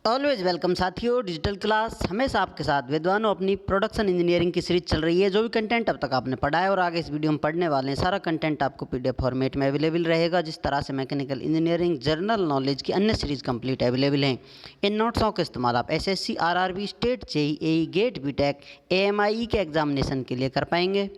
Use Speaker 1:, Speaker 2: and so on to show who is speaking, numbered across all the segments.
Speaker 1: Always welcome साथियों, digital class हमेशा आपके साथ। विद्वानों, अपनी प्रोडक्शन इंजीनियरिंग की सीरीज चल रही है। जो भी कंटेंट अब तक आपने पढ़ा है और आगे इस वीडियो में पढ़ने वाले हैं, सारा कंटेंट आपको पीडीएफ फॉर्मेट में अवेलेबल रहेगा। जिस तरह से मैकेनिकल इंजीनियरिंग, जनरल नॉलेज की अन्य सीरीज कंप्लीट अवेलेबल हैं। इन नोट्सों का इस्तेमाल आप SSC, RRB, state, JEE, GATE, BTech, AMI के एग्जामिनेशन के लिए कर पाएंगे।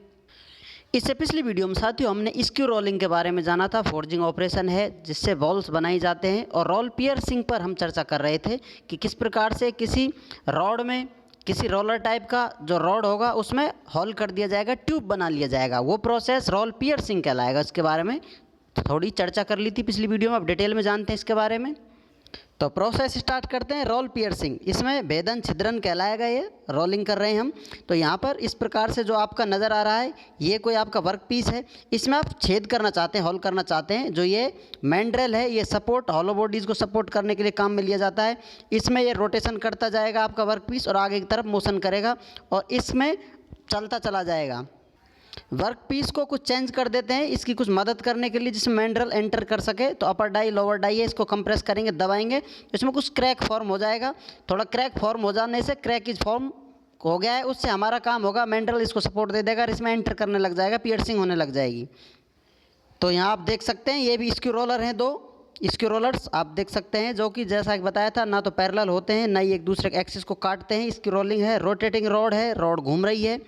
Speaker 1: इससे पिछली वीडियो में साथियों हमने स्क्रू रोलिंग के बारे में जाना था। फोर्जिंग ऑपरेशन है जिससे बॉल्स बनाई जाते हैं, और रोल पियर्सिंग पर हम चर्चा कर रहे थे कि किस प्रकार से किसी रॉड में, किसी रोलर टाइप का जो रॉड होगा उसमें होल कर दिया जाएगा, ट्यूब बना लिया जाएगा। वो प्रोसेस रोल पियर्सिंग कहलाएगा। इसके बारे में थोड़ी चर्चा कर ली थी पिछली वीडियो में, अब डिटेल में जानते हैं इसके बारे में। तो प्रोसेस स्टार्ट करते हैं। रोल पियर्सिंग, इसमें भेदन छिद्रन कहलाएगा। ये रोलिंग कर रहे हैं हम। तो यहाँ पर इस प्रकार से जो आपका नज़र आ रहा है, ये कोई आपका वर्क पीस है। इसमें आप छेद करना चाहते हैं, होल करना चाहते हैं। जो ये मैंड्रेल है, ये सपोर्ट, हॉलो बॉडीज़ को सपोर्ट करने के लिए काम में लिया जाता है। इसमें ये रोटेशन करता जाएगा आपका वर्क पीस, और आगे की तरफ मोशन करेगा, और इसमें चलता चला जाएगा। वर्क पीस को कुछ चेंज कर देते हैं इसकी कुछ मदद करने के लिए, जिसमें मैंड्रेल एंटर कर सके। तो अपर डाई, लोअर डाई है, इसको कंप्रेस करेंगे, दबाएंगे, इसमें कुछ क्रैक फॉर्म हो जाएगा। थोड़ा क्रैक फॉर्म हो जाने से, क्रैक इज फॉर्म हो गया है, उससे हमारा काम होगा, मैंड्रेल इसको सपोर्ट दे देगा और इसमें एंटर करने लग जाएगा, पियर्सिंग होने लग जाएगी। तो यहाँ आप देख सकते हैं, ये भी स्क्रू रोलर हैं, दो स्क्रू रोलर्स आप देख सकते हैं, जो कि जैसा कि बताया था, ना तो पैरेलल होते हैं, ना ही एक दूसरे के एक्सिस को काटते हैं। स्क्रू रोलिंग है, रोटेटिंग रॉड है, रॉड घूम रही है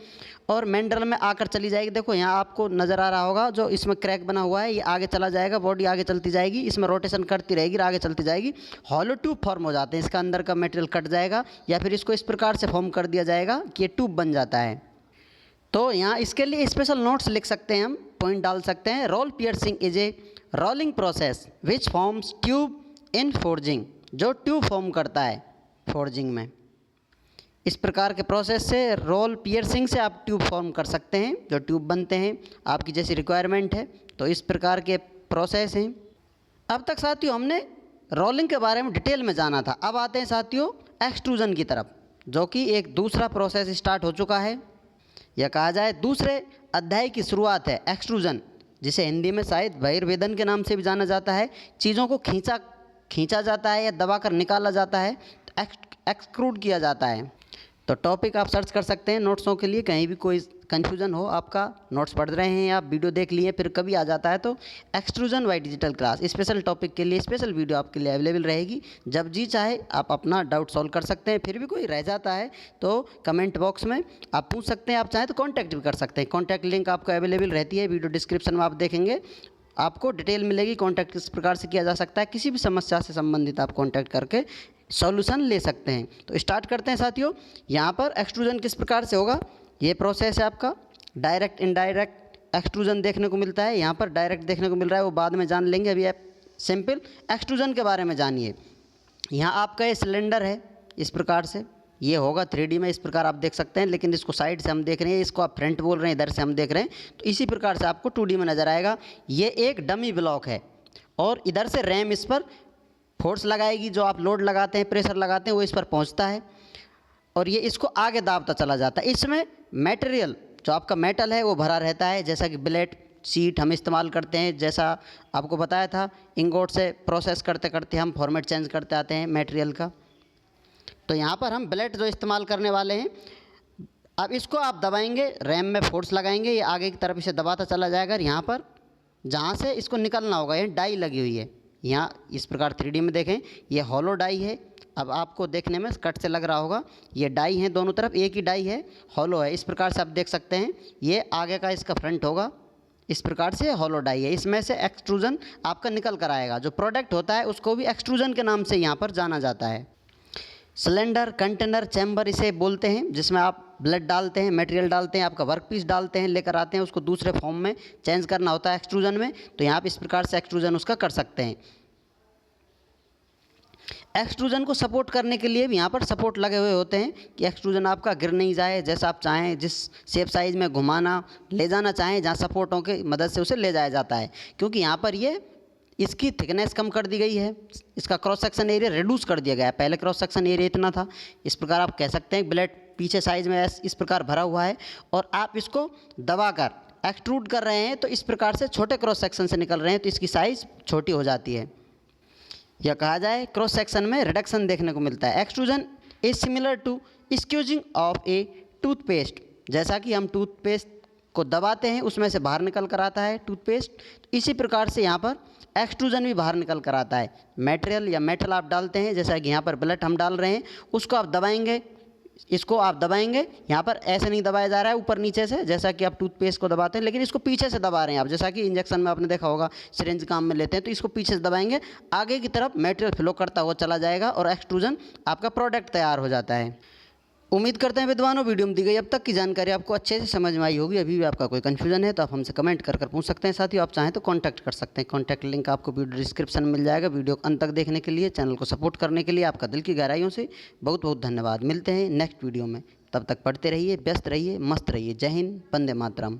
Speaker 1: और मैंड्रेल में आकर चली जाएगी। देखो यहाँ आपको नज़र आ रहा होगा, जो इसमें क्रैक बना हुआ है, ये आगे चला जाएगा, बॉडी आगे चलती जाएगी, इसमें रोटेशन करती रहेगी और आगे चलती जाएगी। हॉलो ट्यूब फॉर्म हो जाते हैं, इसका अंदर का मटेरियल कट जाएगा, या फिर इसको इस प्रकार से फॉर्म कर दिया जाएगा कि ये ट्यूब बन जाता है। तो यहाँ इसके लिए स्पेशल नोट्स लिख सकते हैं, हम पॉइंट डाल सकते हैं। Roll piercing is a rolling process which forms tube in forging, जो ट्यूब फॉर्म करता है फोर्जिंग में। इस प्रकार के प्रोसेस से, रोल पियर्सिंग से आप ट्यूब फॉर्म कर सकते हैं, जो ट्यूब बनते हैं आपकी जैसी रिक्वायरमेंट है। तो इस प्रकार के प्रोसेस हैं। अब तक साथियों हमने रोलिंग के बारे में डिटेल में जाना था। अब आते हैं साथियों एक्सट्रूजन की तरफ, जो कि एक दूसरा प्रोसेस स्टार्ट हो चुका है, या कहा जाए दूसरे अध्याय की शुरुआत है। एक्सट्रूजन, जिसे हिंदी में शायद बहिर्वेदन के नाम से भी जाना जाता है। चीज़ों को खींचा जाता है या दबाकर निकाला जाता है, तो एक्सट्रूड किया जाता है। तो टॉपिक आप सर्च कर सकते हैं नोट्सों के लिए, कहीं भी कोई कन्फ्यूजन हो, आपका नोट्स पढ़ रहे हैं या वीडियो देख लिए फिर कभी आ जाता है, तो extrusion by digital class special topic के लिए स्पेशल वीडियो आपके लिए अवेलेबल रहेगी। जब जी चाहे आप अपना डाउट सॉल्व कर सकते हैं। फिर भी कोई रह जाता है तो कमेंट बॉक्स में आप पूछ सकते हैं, आप चाहें तो कॉन्टैक्ट भी कर सकते हैं। कॉन्टैक्ट लिंक आपको अवेलेबल रहती है, वीडियो डिस्क्रिप्शन में आप देखेंगे, आपको डिटेल मिलेगी। कॉन्टैक्ट किस प्रकार से किया जा सकता है, किसी भी समस्या से संबंधित आप कॉन्टैक्ट करके सॉल्यूशन ले सकते हैं। तो स्टार्ट करते हैं साथियों। यहाँ पर एक्सट्रूजन किस प्रकार से होगा, ये प्रोसेस है आपका। डायरेक्ट, इनडायरेक्ट एक्सट्रूजन देखने को मिलता है, यहाँ पर डायरेक्ट देखने को मिल रहा है, वो बाद में जान लेंगे। अभी आप सिंपल एक्सट्रूजन के बारे में जानिए। यहाँ आपका ये सिलेंडर है, इस प्रकार से ये होगा 3D में, इस प्रकार आप देख सकते हैं। लेकिन इसको साइड से हम देख रहे हैं, इसको आप फ्रंट बोल रहे हैं, इधर से हम देख रहे हैं, तो इसी प्रकार से आपको 2D में नज़र आएगा। ये एक डमी ब्लॉक है, और इधर से रैम इस पर फोर्स लगाएगी, जो आप लोड लगाते हैं, प्रेशर लगाते हैं, वो इस पर पहुंचता है, और ये इसको आगे दाबता चला जाता है। इसमें मटेरियल, जो आपका मेटल है, वो भरा रहता है, जैसा कि बिलेट शीट हम इस्तेमाल करते हैं। जैसा आपको बताया था, इंगोट से प्रोसेस करते करते हम फॉर्मेट चेंज करते आते हैं मटेरियल का। तो यहाँ पर हम बिलेट जो इस्तेमाल करने वाले हैं, अब इसको आप दबाएंगे, रैम में फोर्स लगाएंगे, ये आगे की तरफ इसे दबाता चला जाएगा। यहाँ पर जहाँ से इसको निकलना होगा, ये डाई लगी हुई है, यहाँ इस प्रकार 3D में देखें, ये हॉलो डाई है। अब आपको देखने में कट से लग रहा होगा, ये डाई है दोनों तरफ, एक ही डाई है, हॉलो है। इस प्रकार से आप देख सकते हैं, ये आगे का इसका फ्रंट होगा, इस प्रकार से हॉलो डाई है। इसमें से एक्सट्रूजन आपका निकल कर आएगा। जो प्रोडक्ट होता है उसको भी एक्सट्रूजन के नाम से यहाँ पर जाना जाता है। सिलेंडर, कंटेनर, चैम्बर इसे बोलते हैं, जिसमें आप ब्लड डालते हैं, मटेरियल डालते हैं, आपका वर्क पीस डालते हैं, लेकर आते हैं, उसको दूसरे फॉर्म में चेंज करना होता है एक्सट्रूजन में। तो यहाँ पर इस प्रकार से एक्सट्रूजन उसका कर सकते हैं। एक्सट्रूजन को सपोर्ट करने के लिए भी यहाँ पर सपोर्ट लगे हुए होते हैं, कि एक्सट्रूजन आपका गिर नहीं जाए। जैसा आप चाहें, जिस शेप साइज़ में घुमाना ले जाना चाहें, जहाँ सपोर्टों की मदद से उसे ले जाया जाता है। क्योंकि यहाँ पर ये इसकी थिकनेस कम कर दी गई है, इसका क्रॉस सेक्शन एरिया रिड्यूस कर दिया गया है। पहले क्रॉस सेक्शन एरिया इतना था, इस प्रकार आप कह सकते हैं। ब्लेड पीछे साइज़ में इस प्रकार भरा हुआ है, और आप इसको दबाकर एक्सट्रूड कर रहे हैं, तो इस प्रकार से छोटे क्रॉस सेक्शन से निकल रहे हैं, तो इसकी साइज़ छोटी हो जाती है। या कहा जाए क्रॉस सेक्शन में रिडक्शन देखने को मिलता है। Extrusion is similar to squeezing of a toothpaste. जैसा कि हम टूथपेस्ट को दबाते हैं उसमें से बाहर निकल कर आता है टूथपेस्ट, इसी प्रकार से यहाँ पर एक्सट्रूजन भी बाहर निकल कर आता है। मटेरियल या मेटल आप डालते हैं, जैसा कि यहाँ पर ब्लड हम डाल रहे हैं, उसको आप दबाएंगे, इसको आप दबाएंगे, यहाँ पर ऐसे नहीं दबाया जा रहा है ऊपर नीचे से जैसा कि आप टूथपेस्ट को दबाते हैं, लेकिन इसको पीछे से दबा रहे हैं आप। जैसा कि इंजेक्शन में आपने देखा होगा सिरिंज काम में लेते हैं, तो इसको पीछे से दबाएंगे, आगे की तरफ मटेरियल फ्लो करता हुआ चला जाएगा और एक्सट्रूजन आपका प्रोडक्ट तैयार हो जाता है। उम्मीद करते हैं विद्वानों वीडियो में दी गई अब तक की जानकारी आपको अच्छे से समझ में आई होगी। अभी भी आपका कोई कन्फ्यूजन है तो आप हमसे कमेंट कर पूछ सकते हैं। साथ ही आप चाहें तो कांटेक्ट कर सकते हैं। कांटेक्ट लिंक आपको वीडियो डिस्क्रिप्शन में मिल जाएगा। वीडियो को अंत तक देखने के लिए, चैनल को सपोर्ट करने के लिए आपका दिल की गहराइयों से बहुत बहुत धन्यवाद। मिलते हैं नेक्स्ट वीडियो में, तब तक पढ़ते रहिए, व्यस्त रहिए, मस्त रहिए। जय हिंद, वंदे मातरम।